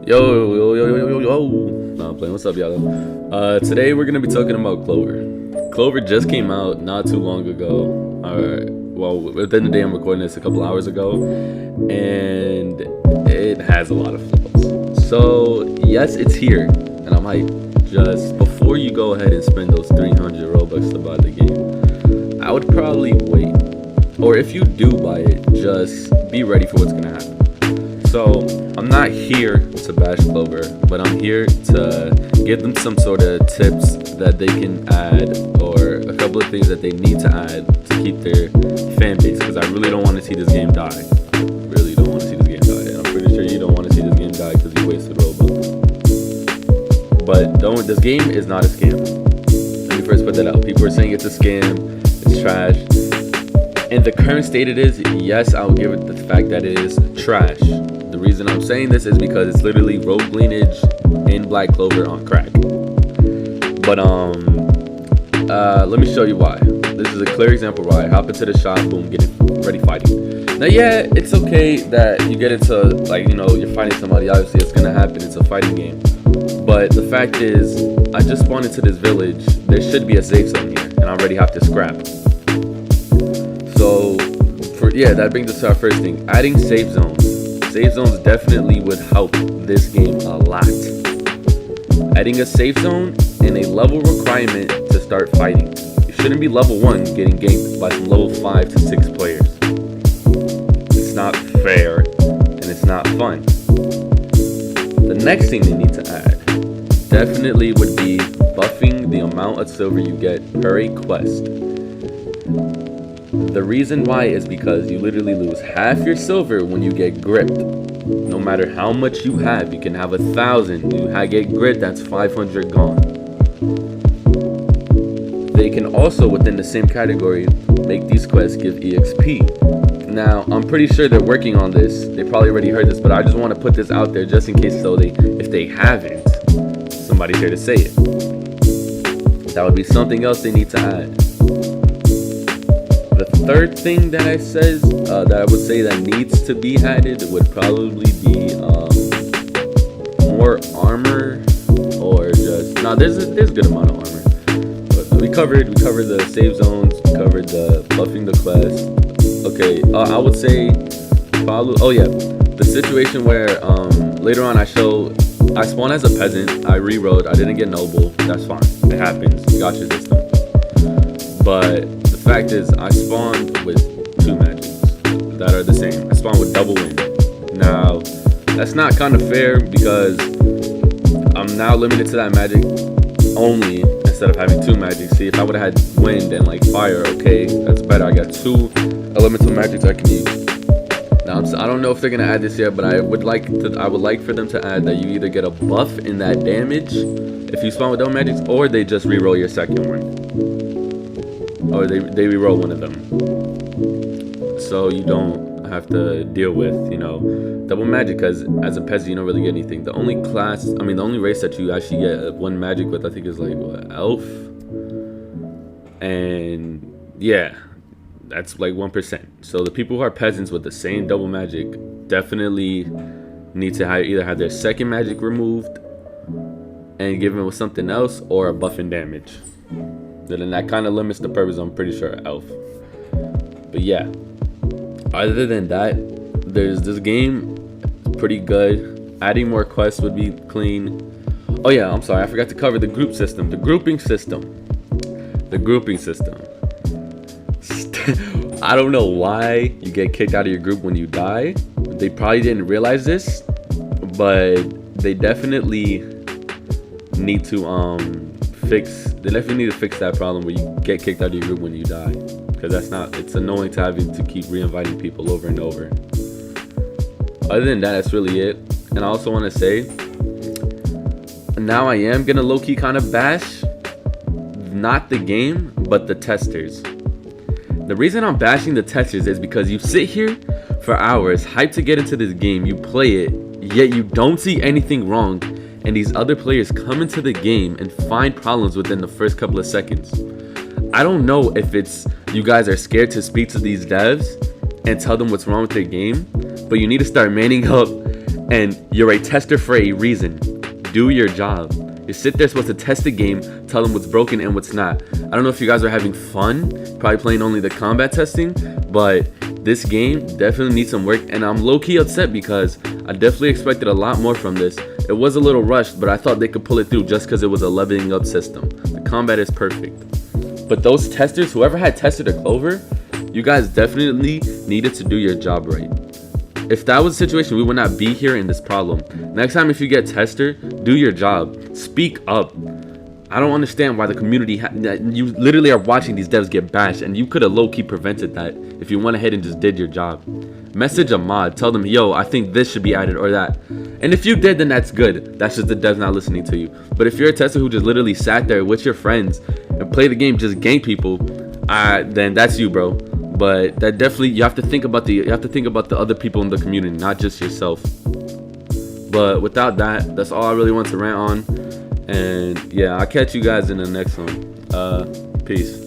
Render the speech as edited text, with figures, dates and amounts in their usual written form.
Yo. Nah, I'm playing. What's up, y'all? Today we're gonna be talking about Clover. Clover just came out not too long ago. Well, within the day I'm recording this a couple hours ago, and it has a lot of flaws. So yes, it's here, and I might just before you go ahead and spend those 300 Robux to buy the game, I would probably wait. Or if you do buy it, just be ready for what's gonna happen. So I'm not here to bash Clover, but I'm here to give them some sort of tips that they can add, or a couple of things that they need to add to keep their fan base. Because I really don't want to see this game die. I really don't want to see this game die, and I'm pretty sure you don't want to see this game die because you wasted Robux. But this game is not a scam. Let me first put that out. People are saying it's a scam, it's trash. In the current state it is, yes, I'll give it the fact that it is trash. The reason I'm saying this is because it's literally rogue lineage in Black Clover on crack. But let me show you why. This is a clear example why. Hop into the shop, boom, get ready fighting. Now yeah, it's okay that you get into, like, you know, you're fighting somebody, obviously it's gonna happen, it's a fighting game. But the fact is, I just spawned into this village, there should be a safe zone here, and I already have to scrap. So, that brings us to our first thing. Adding safe zones. Safe zones definitely would help this game a lot. Adding a safe zone and a level requirement to start fighting. You shouldn't be level 1 getting ganked by some level 5 to 6 players. It's not fair, and it's not fun. The next thing they need to add definitely would be buffing the amount of silver you get per a quest. The reason why is because you literally lose half your silver when you get gripped. No matter how much you have, you can have 1,000. You get gripped, that's 500 gone. They can also, within the same category, make these quests give EXP. Now, I'm pretty sure they're working on this. They probably already heard this, but I just want to put this out there just in case, if they haven't, somebody's here to say it. That would be something else they need to add. The third thing that I would say that needs to be added would probably be more armor, or just there's a good amount of armor. But we covered the save zones, we covered the buffing the quest. Okay, I would say probably the situation where later on I spawned as a peasant, I rewrote, I didn't get noble. That's fine, it happens. You got your system. But the fact is, I spawned with 2 magics that are the same. I spawned with double wind. Now, that's not kind of fair because I'm now limited to that magic only instead of having 2 magics. See, if I would have had wind and like fire, okay, that's better. I got 2 elemental magics I can use. Now, I don't know if they're gonna add this yet, but I would like for them to add that you either get a buff in that damage if you spawn with double magics, or they just reroll your second one. Or they reroll one of them, so you don't have to deal with, double magic, because as a peasant you don't really get anything. The only race that you actually get 1 magic with, I think, is like elf, and yeah, that's like 1%. So the people who are peasants with the same double magic definitely need to either have their second magic removed and given with something else, or a buff in damage. Then that kind of limits the purpose, I'm pretty sure, elf. But yeah, other than that, this game pretty good. Adding more quests would be clean. Oh yeah, I'm sorry, I forgot to cover the grouping system. I don't know why you get kicked out of your group when you die. They probably didn't realize this, but they definitely need to fix that problem where you get kicked out of your group when you die, because it's annoying to having to keep re-inviting people over and over. Other than that, that's really it. And I also want to say, now I am gonna low-key kind of bash not the game but the testers. The reason I'm bashing the testers is because you sit here for hours hyped to get into this game, you play it, yet you don't see anything wrong, and these other players come into the game and find problems within the first couple of seconds. I don't know if it's you guys are scared to speak to these devs and tell them what's wrong with their game, but you need to start manning up And you're a tester for a reason. Do your job. You sit there supposed to test the game, tell them what's broken and what's not. I don't know if you guys are having fun, probably playing only the combat testing, but this game definitely needs some work, and I'm low-key upset because I definitely expected a lot more from this. It was a little rushed, but I thought they could pull it through just because it was a leveling up system. The combat is perfect. But those testers, whoever had tested a Clover, you guys definitely needed to do your job right. If that was the situation, we would not be here in this problem. Next time if you get tester, do your job. Speak up. I don't understand why the community, you literally are watching these devs get bashed, and you could have low-key prevented that if you went ahead and just did your job. Message a mod, tell them, yo, I think this should be added or that. And if you did, then that's good. That's just the devs not listening to you. But if you're a tester who just literally sat there with your friends and played the game, just gang people, then that's you, bro. But that definitely, you have to think about the other people in the community, not just yourself. But without that, that's all I really want to rant on. And yeah, I'll catch you guys in the next one. Peace.